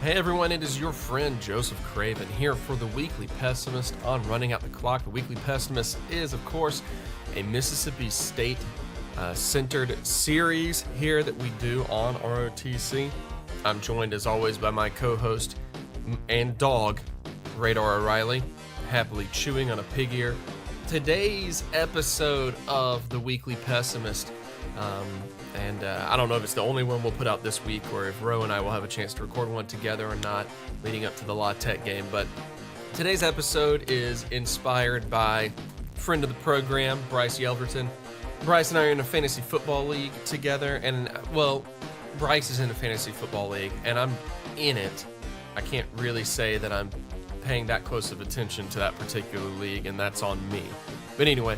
Hey everyone, it is your friend Joseph Craven here for the Weekly Pessimist on Running Out the Clock. The Weekly Pessimist is, of course, a Mississippi State centered series here that we do on ROTC. I'm joined as always by my co-host and dog, Radar O'Reilly, happily chewing on a pig ear. Today's episode of the Weekly Pessimist, I don't know if it's the only one we'll put out this week or if Ro and I will have a chance to record one together or not leading up to the La Tech game, but today's episode is inspired by friend of the program, Bryce Yelverton. Bryce and I are in a fantasy football league together, and well, Bryce is in a fantasy football league, and I'm in it. I can't really say that I'm paying that close of attention to that particular league, and that's on me. But anyway,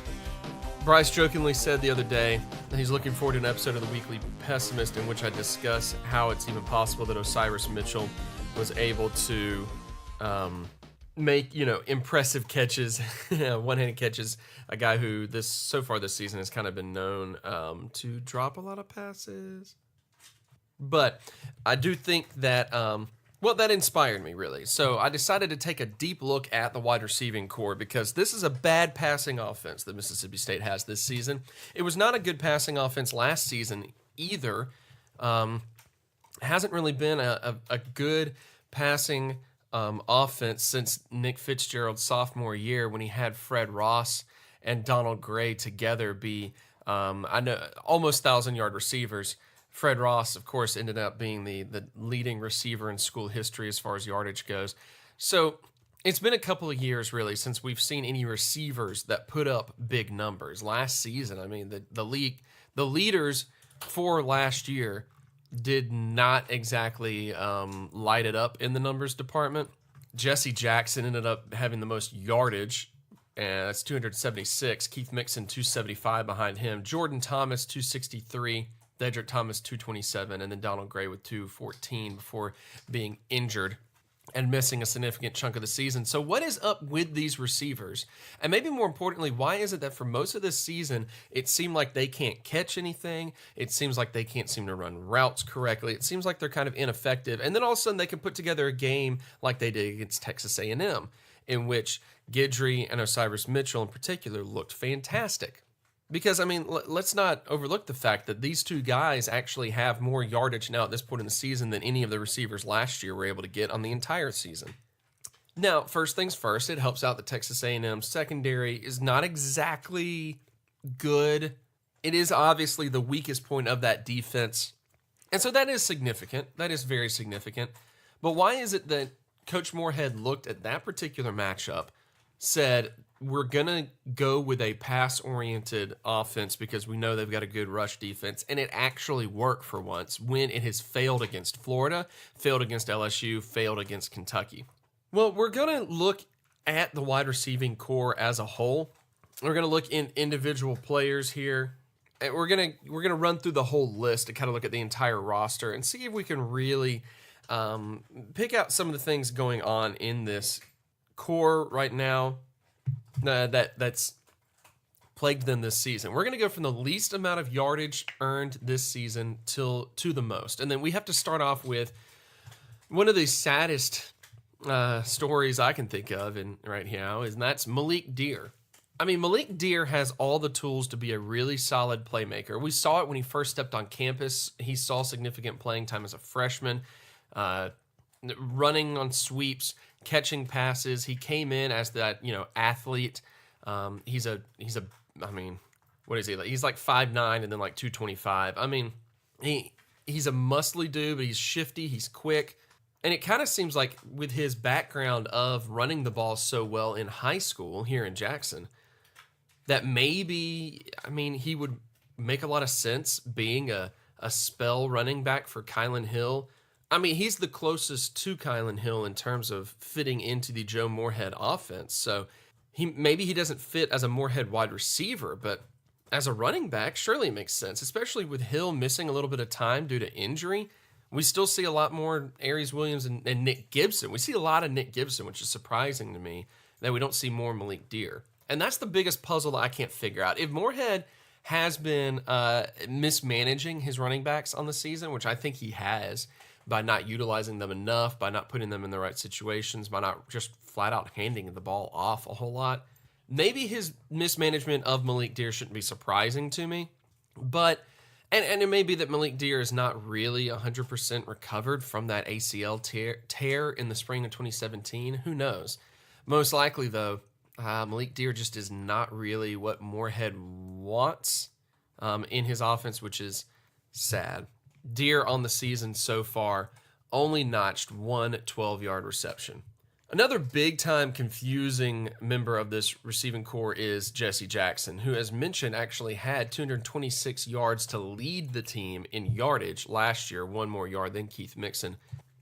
Bryce jokingly said the other day that he's looking forward to an episode of the Weekly Pessimist in which I discuss how it's even possible that Osiris Mitchell was able to make, impressive catches, one-handed catches, a guy who so far this season has kind of been known to drop a lot of passes. But I do think that, that inspired me, really. So I decided to take a deep look at the wide receiving core because this is a bad passing offense that Mississippi State has this season. It was not a good passing offense last season either. Hasn't really been a good passing offense since Nick Fitzgerald's sophomore year when he had Fred Ross and Donald Gray together be, almost 1,000-yard receivers. Fred Ross, of course, ended up being the leading receiver in school history as far as yardage goes. So it's been a couple of years, really, since we've seen any receivers that put up big numbers. Last season, I mean, the leaders for last year did not exactly light it up in the numbers department. Jesse Jackson ended up having the most yardage, and that's 276. Keith Mixon, 275 behind him. Jordan Thomas, 263. Dedrick Thomas, 227, and then Donald Gray with 214 before being injured and missing a significant chunk of the season. So what is up with these receivers? And maybe more importantly, why is it that for most of this season, it seemed like they can't catch anything? It seems like they can't seem to run routes correctly. It seems like they're kind of ineffective. And then all of a sudden they can put together a game like they did against Texas A&M, in which Guidry and Osiris Mitchell in particular looked fantastic. Because, I mean, let's not overlook the fact that these two guys actually have more yardage now at this point in the season than any of the receivers last year were able to get on the entire season. Now, first things first, it helps out that Texas A&M secondary is not exactly good. It is obviously the weakest point of that defense. And so that is significant. That is very significant. But why is it that Coach Moorhead looked at that particular matchup, said, we're going to go with a pass-oriented offense because we know they've got a good rush defense, and it actually worked for once when it has failed against Florida, failed against LSU, failed against Kentucky? Well, we're going to look at the wide receiving core as a whole. We're going to look in individual players here, and we're going to run through the whole list to kind of look at the entire roster and see if we can really pick out some of the things going on in this core right now that's plagued them this season. We're going to go from the least amount of yardage earned this season to the most. And then we have to start off with one of the saddest stories I can think of right now, and that's Malik Deer. I mean, Malik Deer has all the tools to be a really solid playmaker. We saw it when he first stepped on campus. He saw significant playing time as a freshman, running on sweeps, catching passes. He came in as that, athlete. He's a I mean, what is he like? He's like 5'9" and then like 225. I mean, he's a muscly dude, but he's shifty, he's quick. And it kind of seems like with his background of running the ball so well in high school here in Jackson, that maybe, he would make a lot of sense being a spell running back for Kylan Hill. I mean, he's the closest to Kylan Hill in terms of fitting into the Joe Moorhead offense. So maybe he doesn't fit as a Moorhead wide receiver, but as a running back, surely it makes sense, especially with Hill missing a little bit of time due to injury. We still see a lot more Aries Williams and Nick Gibson. We see a lot of Nick Gibson, which is surprising to me that we don't see more Malik Deer. And that's the biggest puzzle that I can't figure out. If Moorhead has been mismanaging his running backs on the season, which I think he has, by not utilizing them enough, by not putting them in the right situations, by not just flat out handing the ball off a whole lot. Maybe his mismanagement of Malik Dear shouldn't be surprising to me, but and it may be that Malik Dear is not really 100% recovered from that ACL tear in the spring of 2017. Who knows? Most likely, though, Malik Dear just is not really what Moorhead wants in his offense, which is sad. Dear on the season so far only notched one 12-yard reception. Another big-time confusing member of this receiving core is Jesse Jackson, who, as mentioned, actually had 226 yards to lead the team in yardage last year, one more yard than Keith Mixon.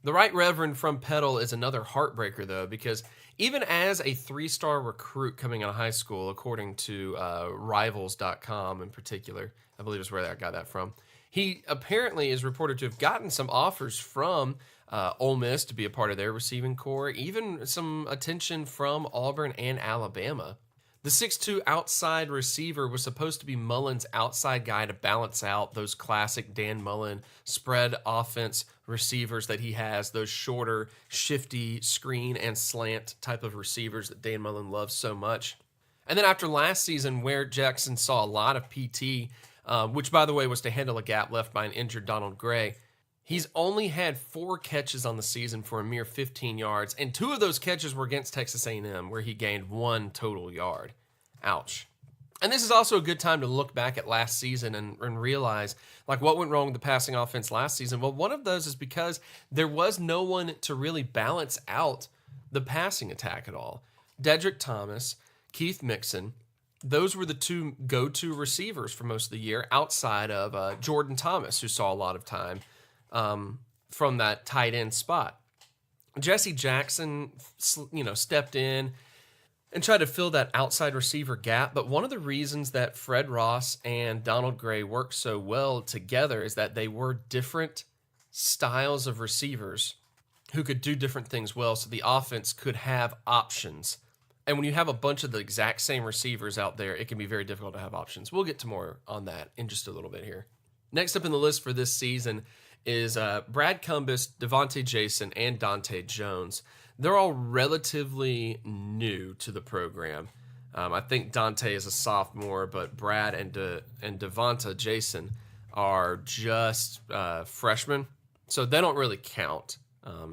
The Right Reverend from Petal is another heartbreaker, though, because even as a 3-star recruit coming out of high school, according to Rivals.com in particular, I believe is where I got that from, he apparently is reported to have gotten some offers from Ole Miss to be a part of their receiving core, even some attention from Auburn and Alabama. The 6'2" outside receiver was supposed to be Mullen's outside guy to balance out those classic Dan Mullen spread offense receivers that he has, those shorter, shifty, screen and slant type of receivers that Dan Mullen loves so much. And then after last season, where Jackson saw a lot of PT, which, by the way, was to handle a gap left by an injured Donald Gray, he's only had 4 catches on the season for a mere 15 yards, and 2 of those catches were against Texas A&M, where he gained 1 total yard. Ouch. And this is also a good time to look back at last season and realize, like, what went wrong with the passing offense last season? Well, one of those is because there was no one to really balance out the passing attack at all. Dedrick Thomas, Keith Mixon, those were the 2 go-to receivers for most of the year, outside of Jordan Thomas, who saw a lot of time from that tight end spot. Jesse Jackson, stepped in and tried to fill that outside receiver gap. But one of the reasons that Fred Ross and Donald Gray worked so well together is that they were different styles of receivers who could do different things well, so the offense could have options. And when you have a bunch of the exact same receivers out there, it can be very difficult to have options. We'll get to more on that in just a little bit here. Next up in the list for this season is Brad Cumbus, Devontae Jason, and Dante Jones. They're all relatively new to the program. I think Dante is a sophomore, but Brad and Devontae Jason are just freshmen, so they don't really count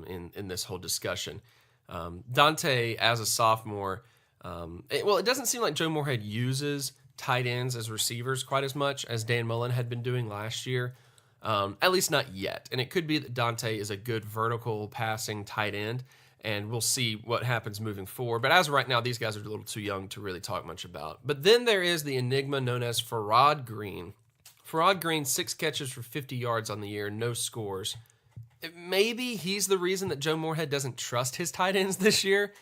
in this whole discussion. Dante, as a sophomore, it doesn't seem like Joe Moorhead uses tight ends as receivers quite as much as Dan Mullen had been doing last year, at least not yet. And it could be that Dante is a good vertical passing tight end, and we'll see what happens moving forward. But as of right now, these guys are a little too young to really talk much about. But then there is the enigma known as Farrod Green. Farrod Green, 6 catches for 50 yards on the year, no scores. Maybe he's the reason that Joe Moorhead doesn't trust his tight ends this year.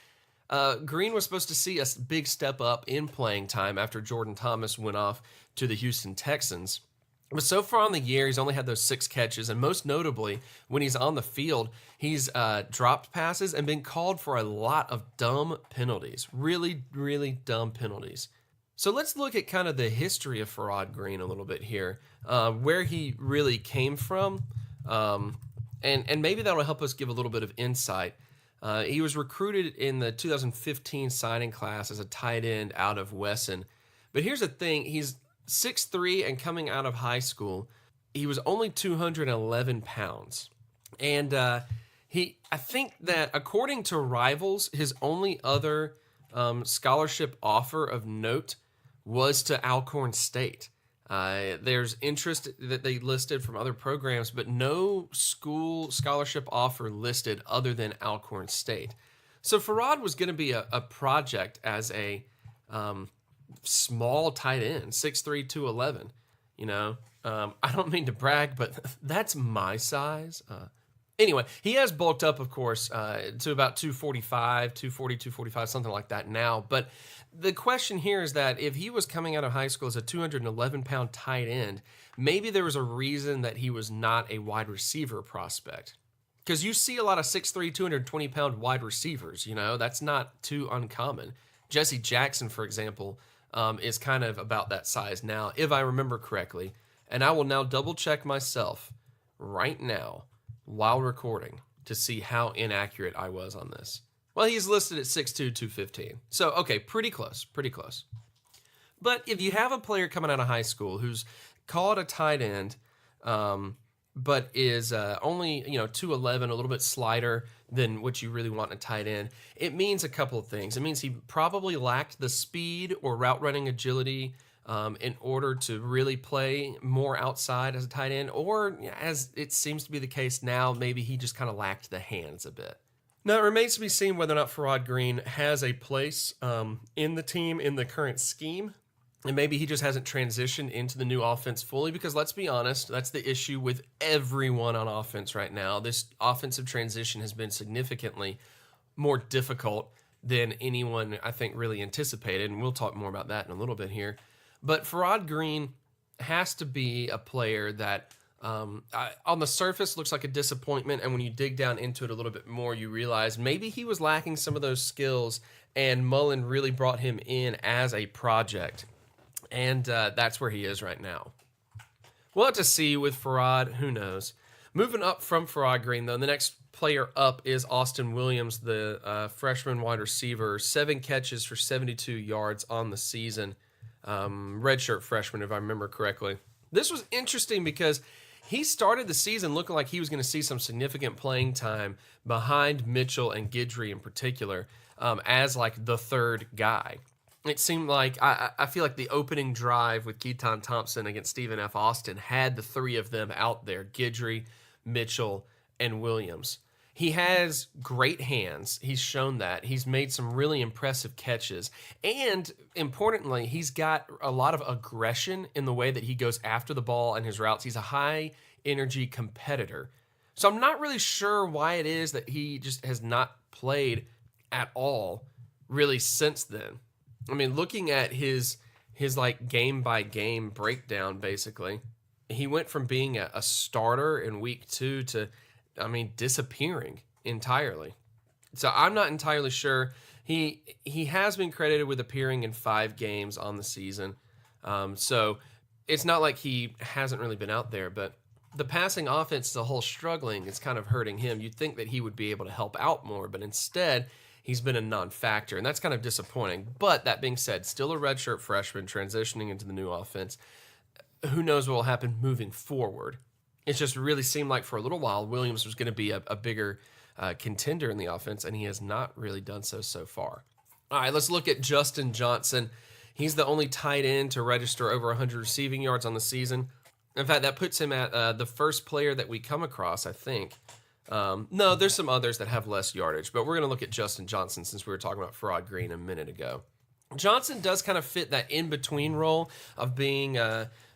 Green was supposed to see a big step up in playing time after Jordan Thomas went off to the Houston Texans. But so far on the year, he's only had those 6 catches, and most notably, when he's on the field, he's dropped passes and been called for a lot of dumb penalties. Really, really dumb penalties. So let's look at kind of the history of Farrod Green a little bit here, where he really came from, and maybe that'll help us give a little bit of insight. He was recruited in the 2015 signing class as a tight end out of Wesson. But here's the thing, he's 6'3", and coming out of high school, he was only 211 pounds. And I think that according to Rivals, his only other scholarship offer of note was to Alcorn State. There's interest that they listed from other programs, but no school scholarship offer listed other than Alcorn State. So Farrod was going to be a project as a small tight end, 6'3", 211. I don't mean to brag, but that's my size. Anyway, he has bulked up, of course, to about 245, 240, 245, something like that now. But the question here is that if he was coming out of high school as a 211-pound tight end, maybe there was a reason that he was not a wide receiver prospect. Because you see a lot of 6'3", 220-pound wide receivers, that's not too uncommon. Jesse Jackson, for example, is kind of about that size now, if I remember correctly. And I will now double-check myself right now while recording to see how inaccurate I was on this. Well, he's listed at 6'2", 215. So, okay, pretty close, pretty close. But if you have a player coming out of high school who's called a tight end, but is only 211, a little bit slighter than what you really want in a tight end, it means a couple of things. It means he probably lacked the speed or route running agility in order to really play more outside as a tight end, or as it seems to be the case now, maybe he just kind of lacked the hands a bit. Now, it remains to be seen whether or not Farrod Green has a place in the team, in the current scheme. And maybe he just hasn't transitioned into the new offense fully, because let's be honest, that's the issue with everyone on offense right now. This offensive transition has been significantly more difficult than anyone, I think, really anticipated. And we'll talk more about that in a little bit here. But Farrod Green has to be a player that on the surface looks like a disappointment, and when you dig down into it a little bit more, you realize maybe he was lacking some of those skills, and Mullen really brought him in as a project, and that's where he is right now. We'll have to see with Farrod, who knows. Moving up from Farrod Green, though, the next player up is Austin Williams, the freshman wide receiver, 7 catches for 72 yards on the season, redshirt freshman, if I remember correctly. This was interesting because he started the season looking like he was going to see some significant playing time behind Mitchell and Guidry in particular, as like the third guy. It seemed like, I feel like the opening drive with Keaton Thompson against Stephen F. Austin had the 3 of them out there, Guidry, Mitchell, and Williams. He has great hands. He's shown that. He's made some really impressive catches. And importantly, he's got a lot of aggression in the way that he goes after the ball and his routes. He's a high-energy competitor. So I'm not really sure why it is that he just has not played at all really since then. I mean, looking at his like game-by-game breakdown, basically, he went from being a starter in week 2 to, disappearing entirely. So I'm not entirely sure. He has been credited with appearing in 5 games on the season. So it's not like he hasn't really been out there, but the passing offense as a whole struggling. It's kind of hurting him. You'd think that he would be able to help out more, but instead he's been a non-factor, and that's kind of disappointing. But that being said, still a redshirt freshman transitioning into the new offense. Who knows what will happen moving forward? It just really seemed like for a little while Williams was going to be a bigger contender in the offense, and he has not really done so far. All right, let's look at Justin Johnson. He's the only tight end to register over 100 receiving yards on the season. In fact, that puts him at the first player that we come across, I think. No, there's some others that have less yardage, but we're going to look at Justin Johnson since we were talking about Farrod Green a minute ago. Johnson does kind of fit that in-between role of being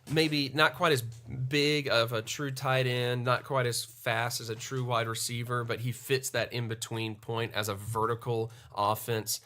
maybe not quite as big of a true tight end, not quite as fast as a true wide receiver, but he fits that in-between point as a vertical offense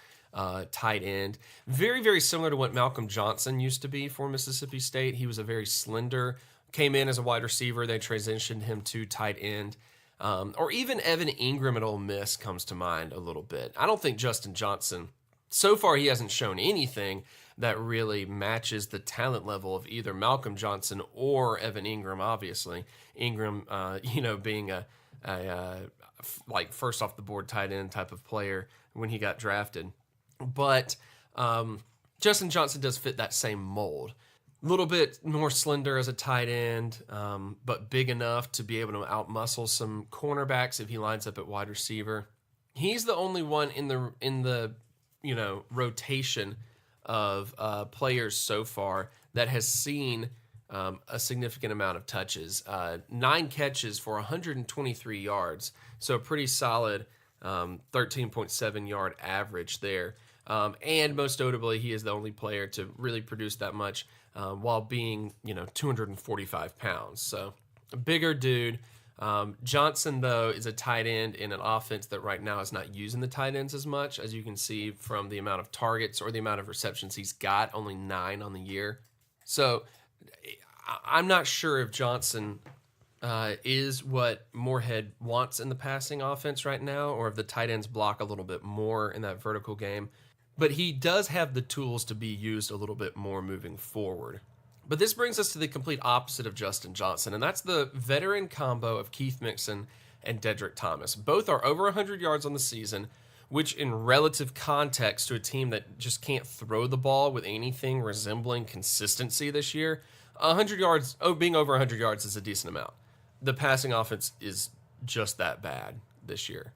tight end. Very, very similar to what Malcolm Johnson used to be for Mississippi State. He was a very slender, came in as a wide receiver, they transitioned him to tight end. Or even Evan Ingram at Ole Miss comes to mind a little bit. I don't think Justin Johnson, so far he hasn't shown anything that really matches the talent level of either Malcolm Johnson or Evan Ingram, obviously. Ingram, being a like first off the board tight end type of player when he got drafted. But Justin Johnson does fit that same mold. A little bit more slender as a tight end, but big enough to be able to outmuscle some cornerbacks if he lines up at wide receiver. He's the only one in the rotation of players so far that has seen a significant amount of touches. 9 catches for 123 yards, so a pretty solid 13.7 yard average there. And most notably, he is the only player to really produce that much while being, 245 pounds. So a bigger dude. Johnson, though, is a tight end in an offense that right now is not using the tight ends as much, as you can see from the amount of targets or the amount of receptions he's got, only 9 on the year. So I'm not sure if Johnson is what Moorhead wants in the passing offense right now, or if the tight ends block a little bit more in that vertical game. But he does have the tools to be used a little bit more moving forward. But this brings us to the complete opposite of Justin Johnson, and that's the veteran combo of Keith Mixon and Dedrick Thomas. Both are over 100 yards on the season, which in relative context to a team that just can't throw the ball with anything resembling consistency this year, 100 yards, being over 100 yards is a decent amount. The passing offense is just that bad this year.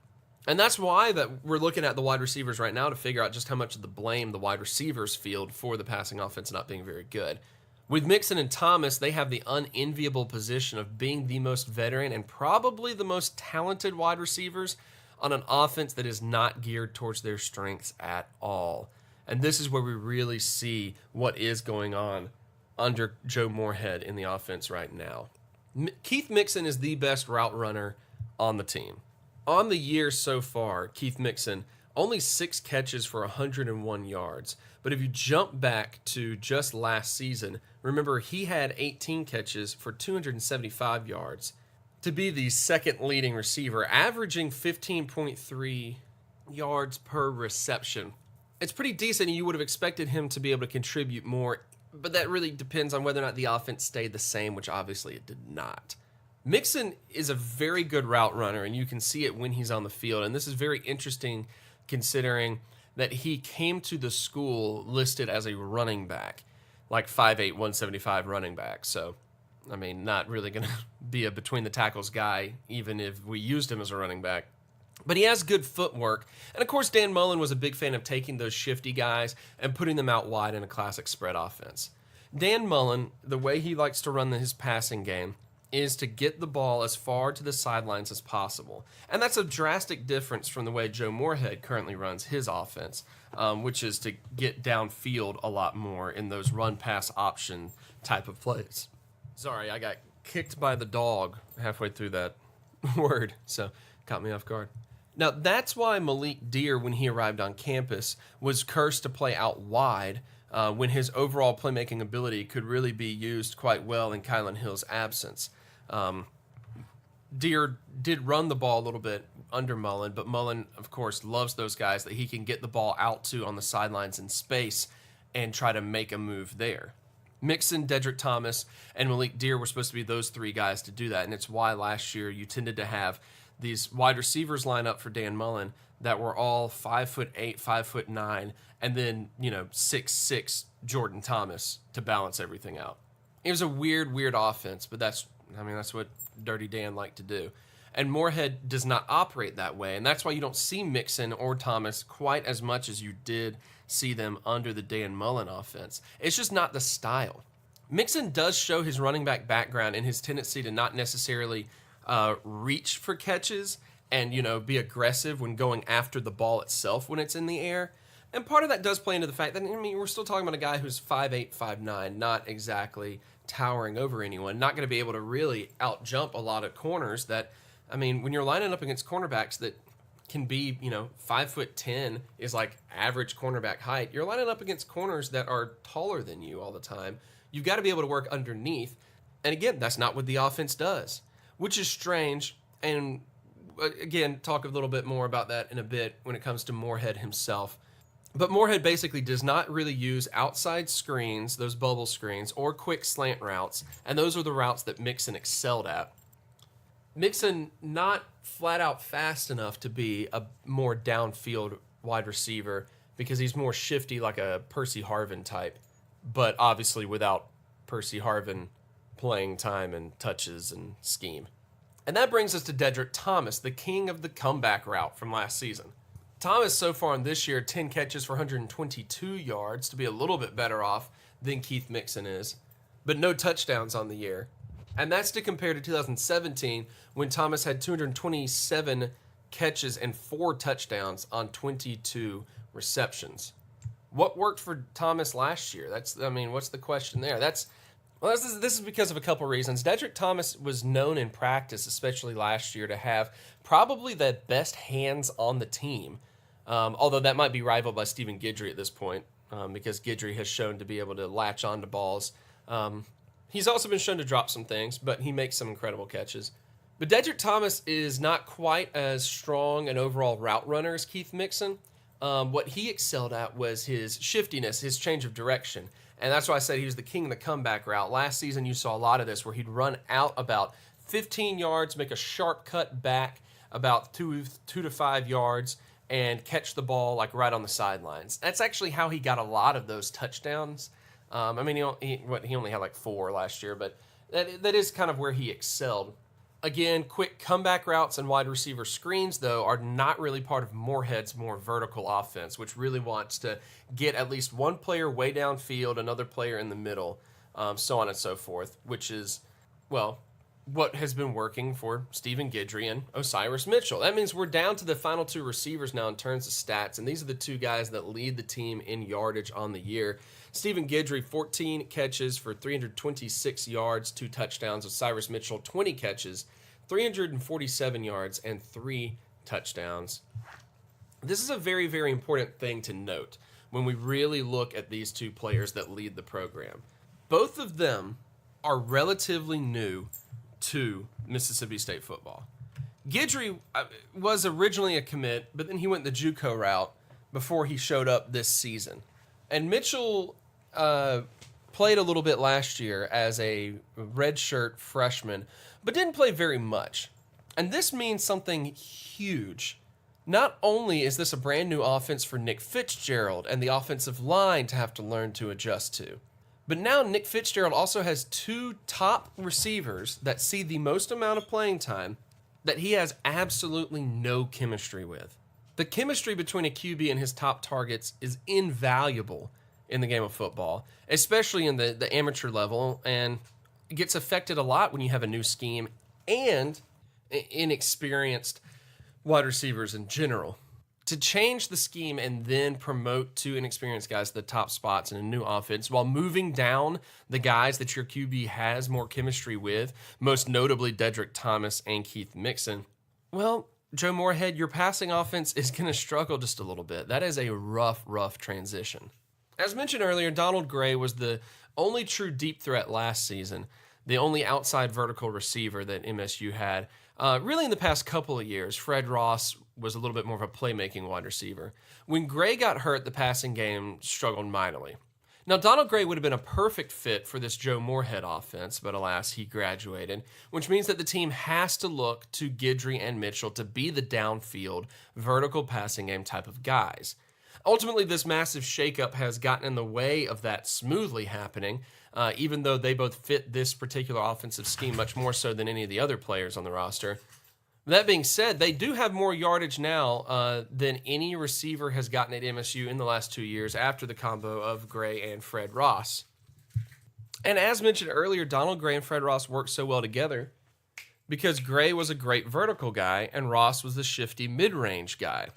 And that's why that we're looking at the wide receivers right now to figure out just how much of the blame the wide receivers field for the passing offense not being very good. With Mixon and Thomas, they have the unenviable position of being the most veteran and probably the most talented wide receivers on an offense that is not geared towards their strengths at all. And this is where we really see what is going on under Joe Moorhead in the offense right now. Keith Mixon is the best route runner on the team. On the year so far, Keith Mixon, only 6 catches for 101 yards. But if you jump back to just last season, remember he had 18 catches for 275 yards to be the second leading receiver, averaging 15.3 yards per reception. It's pretty decent, and you would have expected him to be able to contribute more, but that really depends on whether or not the offense stayed the same, which obviously it did not. Mixon is a very good route runner, and you can see it when he's on the field. And this is very interesting considering that he came to the school listed as a running back, like 5'8", 175 running back. So, I mean, not really going to be a between the tackles guy, even if we used him as a running back. But he has good footwork. And, of course, Dan Mullen was a big fan of taking those shifty guys and putting them out wide in a classic spread offense. Dan Mullen, the way he likes to run his passing game, is to get the ball as far to the sidelines as possible. And that's a drastic difference from the way Joe Moorhead currently runs his offense, which is to get downfield a lot more in those run-pass option type of plays. Sorry, I got kicked by the dog halfway through that word, so caught me off guard. Now, that's why Malik Deer, when he arrived on campus, was cursed to play out wide when his overall playmaking ability could really be used quite well in Kylan Hill's absence. Deer did run the ball a little bit under Mullen, but Mullen, of course, loves those guys that he can get the ball out to on the sidelines in space and try to make a move there. Mixon, Dedrick Thomas, and Malik Deer were supposed to be those 3 guys to do that, and it's why last year you tended to have these wide receivers line up for Dan Mullen that were all 5'8", 5'9", and then, 6'6" Jordan Thomas to balance everything out. It was a weird offense, but that's what Dirty Dan liked to do. And Moorhead does not operate that way, and that's why you don't see Mixon or Thomas quite as much as you did see them under the Dan Mullen offense. It's just not the style. Mixon does show his running back background and his tendency to not necessarily reach for catches and, be aggressive when going after the ball itself when it's in the air. And part of that does play into the fact that, we're still talking about a guy who's 5'8", 5'9", not exactly towering over anyone, not going to be able to really out-jump a lot of corners that, when you're lining up against cornerbacks that can be, 5'10" is like average cornerback height, you're lining up against corners that are taller than you all the time. You've got to be able to work underneath. And again, that's not what the offense does, which is strange. And again, talk a little bit more about that in a bit when it comes to Moorhead himself. But Moorhead basically does not really use outside screens, those bubble screens, or quick slant routes, and those are the routes that Mixon excelled at. Mixon not flat out fast enough to be a more downfield wide receiver because he's more shifty like a Percy Harvin type, but obviously without Percy Harvin playing time and touches and scheme. And that brings us to Dedrick Thomas, the king of the comeback route from last season. Thomas, so far in this year, 10 catches for 122 yards, to be a little bit better off than Keith Mixon is, but no touchdowns on the year. And that's to compare to 2017, when Thomas had 227 catches and 4 touchdowns on 22 receptions. What worked for Thomas last year? What's the question there? This is because of a couple reasons. Dedrick Thomas was known in practice, especially last year, to have probably the best hands on the team. Although that might be rivaled by Stephen Guidry at this point, because Guidry has shown to be able to latch onto balls. He's also been shown to drop some things, but he makes some incredible catches. But Dedrick Thomas is not quite as strong an overall route runner as Keith Mixon. What he excelled at was his shiftiness, his change of direction. And that's why I said he was the king of the comeback route. Last season, you saw a lot of this where he'd run out about 15 yards, make a sharp cut back about 2 to 5 yards, and catch the ball like right on the sidelines. That's actually how he got a lot of those touchdowns. I mean, he only had like 4 last year, but that is kind of where he excelled. Again, quick comeback routes and wide receiver screens, though, are not really part of Moorhead's more vertical offense, which really wants to get at least one player way downfield, another player in the middle, so on and so forth, which is, well, what has been working for Stephen Guidry and Osiris Mitchell. That means we're down to the final 2 receivers now in terms of stats, and these are the 2 guys that lead the team in yardage on the year. Stephen Guidry, 14 catches for 326 yards, 2 touchdowns. Osiris Mitchell, 20 catches, 347 yards, and 3 touchdowns. This is a very, very important thing to note when we really look at these 2 players that lead the program. Both of them are relatively new to Mississippi State football. Guidry was originally a commit, but then he went the JUCO route before he showed up this season. And Mitchell played a little bit last year as a redshirt freshman, but didn't play very much. And this means something huge. Not only is this a brand new offense for Nick Fitzgerald and the offensive line to have to learn to adjust to, but now Nick Fitzgerald also has 2 top receivers that see the most amount of playing time that he has absolutely no chemistry with. The chemistry between a QB and his top targets is invaluable in the game of football, especially in the amateur level, and it gets affected a lot when you have a new scheme and inexperienced wide receivers in general. To change the scheme and then promote 2 inexperienced guys to the top spots in a new offense while moving down the guys that your QB has more chemistry with, most notably Dedrick Thomas and Keith Mixon, well, Joe Moorhead, your passing offense is going to struggle just a little bit. That is a rough transition. As mentioned earlier, Donald Gray was the only true deep threat last season, the only outside vertical receiver that MSU had. Really in the past couple of years, Fred Ross was a little bit more of a playmaking wide receiver. When Gray got hurt, the passing game struggled mightily. Now, Donald Gray would have been a perfect fit for this Joe Moorhead offense, but alas, he graduated, which means that the team has to look to Guidry and Mitchell to be the downfield, vertical passing game type of guys. Ultimately, this massive shakeup has gotten in the way of that smoothly happening, even though they both fit this particular offensive scheme much more so than any of the other players on the roster. That being said, they do have more yardage now than any receiver has gotten at MSU in the last 2 years after the combo of Gray and Fred Ross. And as mentioned earlier, Donald Gray and Fred Ross worked so well together because Gray was a great vertical guy and Ross was the shifty mid-range guy.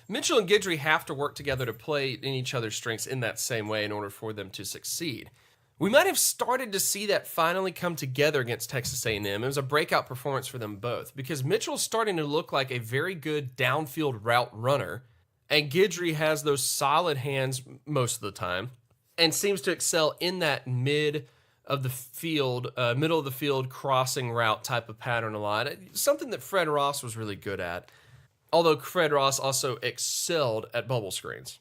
Mitchell and Guidry have to work together to play in each other's strengths in that same way in order for them to succeed. We might have started to see that finally come together against Texas A&M. It was a breakout performance for them both because Mitchell's starting to look like a very good downfield route runner, and Guidry has those solid hands most of the time and seems to excel in that middle of the field crossing route type of pattern a lot. Something that Fred Ross was really good at, although Fred Ross also excelled at bubble screens.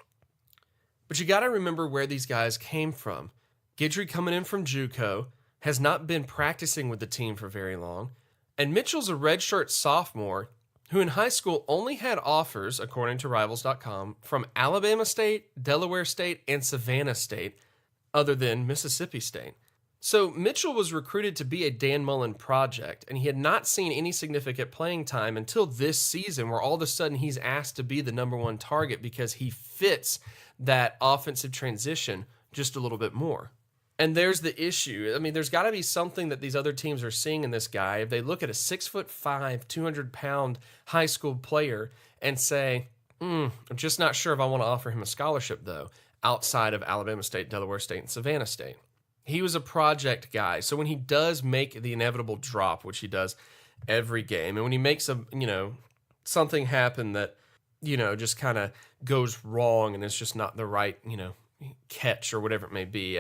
But you got to remember where these guys came from. Guidry coming in from JUCO, has not been practicing with the team for very long, and Mitchell's a redshirt sophomore who in high school only had offers, according to Rivals.com, from Alabama State, Delaware State, and Savannah State, other than Mississippi State. So Mitchell was recruited to be a Dan Mullen project, and he had not seen any significant playing time until this season, where all of a sudden he's asked to be the number 1 target because he fits that offensive transition just a little bit more. And there's the issue. I mean, there's got to be something that these other teams are seeing in this guy. If they look at a 6'5", 200-pound high school player and say, I'm just not sure if I want to offer him a scholarship, though, outside of Alabama State, Delaware State, and Savannah State. He was a project guy. So when he does make the inevitable drop, which he does every game, and when he makes something happen that, just kind of goes wrong and it's just not the right, catch or whatever it may be,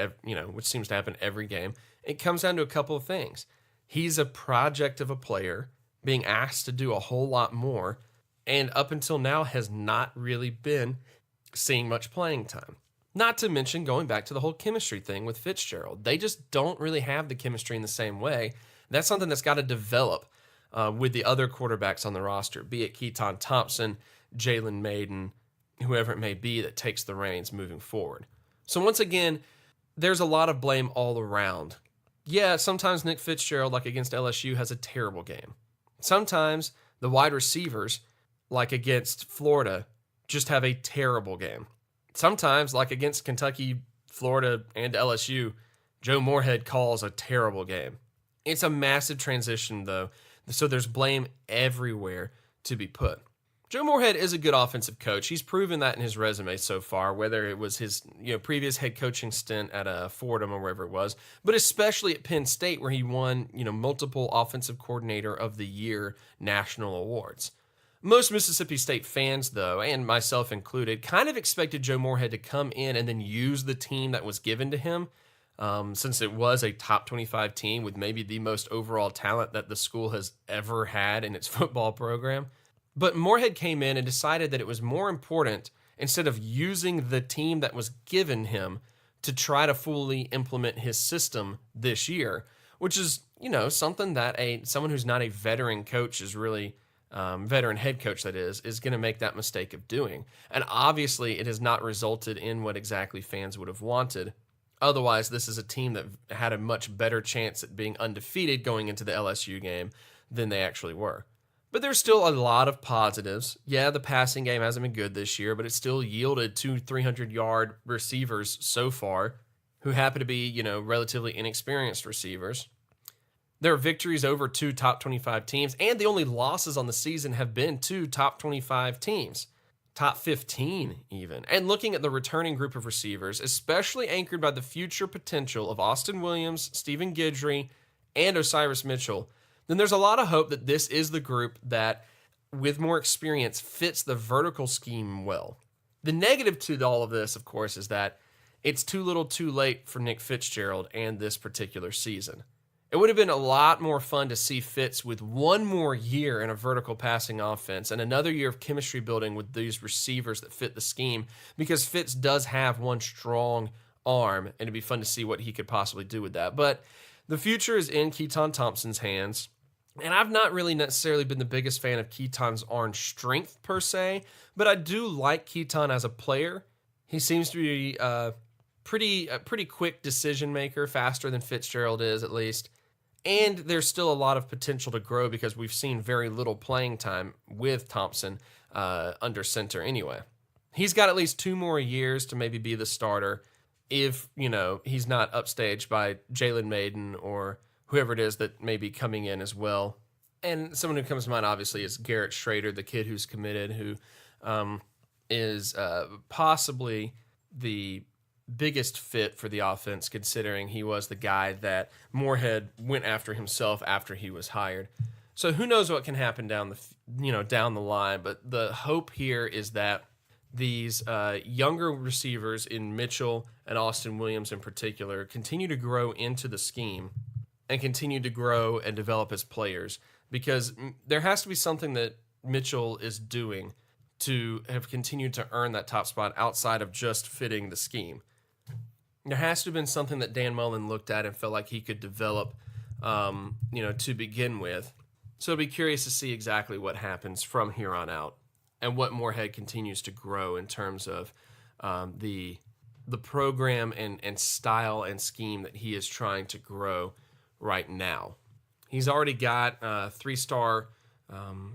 which seems to happen every game, it comes down to a couple of things. He's a project of a player being asked to do a whole lot more, and up until now has not really been seeing much playing time. Not to mention going back to the whole chemistry thing with Fitzgerald. They just don't really have the chemistry in the same way That's something that's got to develop with the other quarterbacks on the roster, be it Keaton Thompson, Jalen Maiden, whoever it may be that takes the reins moving forward. So once again, there's a lot of blame all around. Yeah, sometimes Nick Fitzgerald, like against LSU, has a terrible game. Sometimes the wide receivers, like against Florida, just have a terrible game. Sometimes, like against Kentucky, Florida, and LSU, Joe Moorhead calls a terrible game. It's a massive transition, though, so there's blame everywhere to be put. Joe Moorhead is a good offensive coach. He's proven that in his resume so far, whether it was his previous head coaching stint at Fordham or wherever it was, but especially at Penn State where he won multiple Offensive Coordinator of the Year national awards. Most Mississippi State fans, though, and myself included, kind of expected Joe Moorhead to come in and then use the team that was given to him, since it was a top 25 team with maybe the most overall talent that the school has ever had in its football program. But Moorhead came in and decided that it was more important, instead of using the team that was given him, to try to fully implement his system this year, which is, something that someone who's not a veteran coach is really, veteran head coach that is going to make that mistake of doing. And obviously it has not resulted in what exactly fans would have wanted. Otherwise, this is a team that had a much better chance at being undefeated going into the LSU game than they actually were. But there's still a lot of positives. Yeah, the passing game hasn't been good this year, but it still yielded 2 300-yard receivers so far who happen to be, relatively inexperienced receivers. There are victories over 2 top 25 teams, and the only losses on the season have been 2 top 25 teams. Top 15 even. And looking at the returning group of receivers, especially anchored by the future potential of Austin Williams, Stephen Guidry, and Osiris Mitchell, then there's a lot of hope that this is the group that, with more experience, fits the vertical scheme well. The negative to all of this, of course, is that it's too little too late for Nick Fitzgerald and this particular season. It would have been a lot more fun to see Fitz with one more year in a vertical passing offense and another year of chemistry building with these receivers that fit the scheme, because Fitz does have one strong arm, and it'd be fun to see what he could possibly do with that. But the future is in Keaton Thompson's hands. And I've not really necessarily been the biggest fan of Keaton's arm strength per se, but I do like Keaton as a player. He seems to be a pretty quick decision maker, faster than Fitzgerald is at least. And there's still a lot of potential to grow because we've seen very little playing time with Thompson under center anyway. He's got at least 2 more years to maybe be the starter if, he's not upstaged by Jalen Maiden or whoever it is that may be coming in as well. And someone who comes to mind, obviously, is Garrett Schrader, the kid who's committed, who is possibly the biggest fit for the offense, considering he was the guy that Moorhead went after himself after he was hired. So who knows what can happen down the line, but the hope here is that these younger receivers in Mitchell and Austin Williams in particular continue to grow into the scheme and continue to grow and develop as players, because there has to be something that Mitchell is doing to have continued to earn that top spot outside of just fitting the scheme. There has to have been something that Dan Mullen looked at and felt like he could develop, to begin with. So I'll be curious to see exactly what happens from here on out and what Moorhead continues to grow in terms of the program and style and scheme that he is trying to grow right now. He's already got a 3-star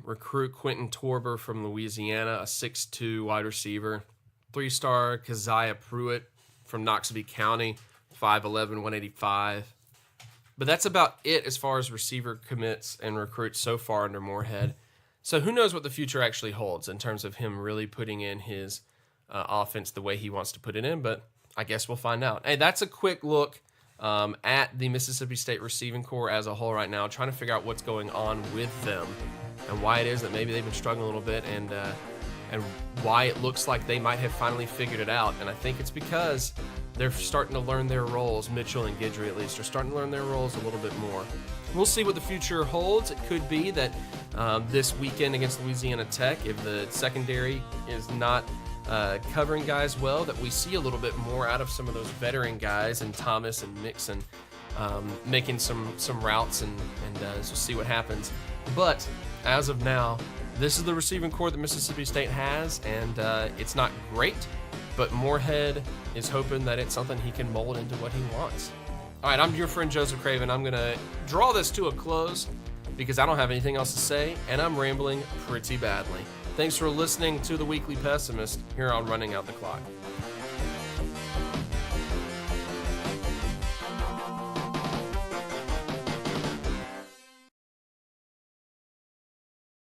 recruit Quentin Torber from Louisiana, a 6'2" wide receiver. 3-star Keziah Pruitt from Knoxville County, 5'11", 185. But that's about it as far as receiver commits and recruits so far under Moorhead. So who knows what the future actually holds in terms of him really putting in his offense the way he wants to put it in, but I guess we'll find out. Hey, that's a quick look at the Mississippi State receiving corps as a whole right now, trying to figure out what's going on with them and why it is that maybe they've been struggling a little bit, and why it looks like they might have finally figured it out. And I think it's because they're starting to learn their roles. Mitchell and Guidry, at least, are starting to learn their roles a little bit more. We'll see what the future holds. It could be that this weekend against Louisiana Tech, if the secondary is not covering guys well, that we see a little bit more out of some of those veteran guys and Thomas and Mixon making some routes and we'll see what happens. But as of now, this is the receiving core that Mississippi State has, and it's not great, but Moorhead is hoping that it's something he can mold into what he wants. All right, I'm your friend Joseph Craven. I'm going to draw this to a close because I don't have anything else to say, and I'm rambling pretty badly. Thanks for listening to the Weekly Pessimist here on Running Out the Clock.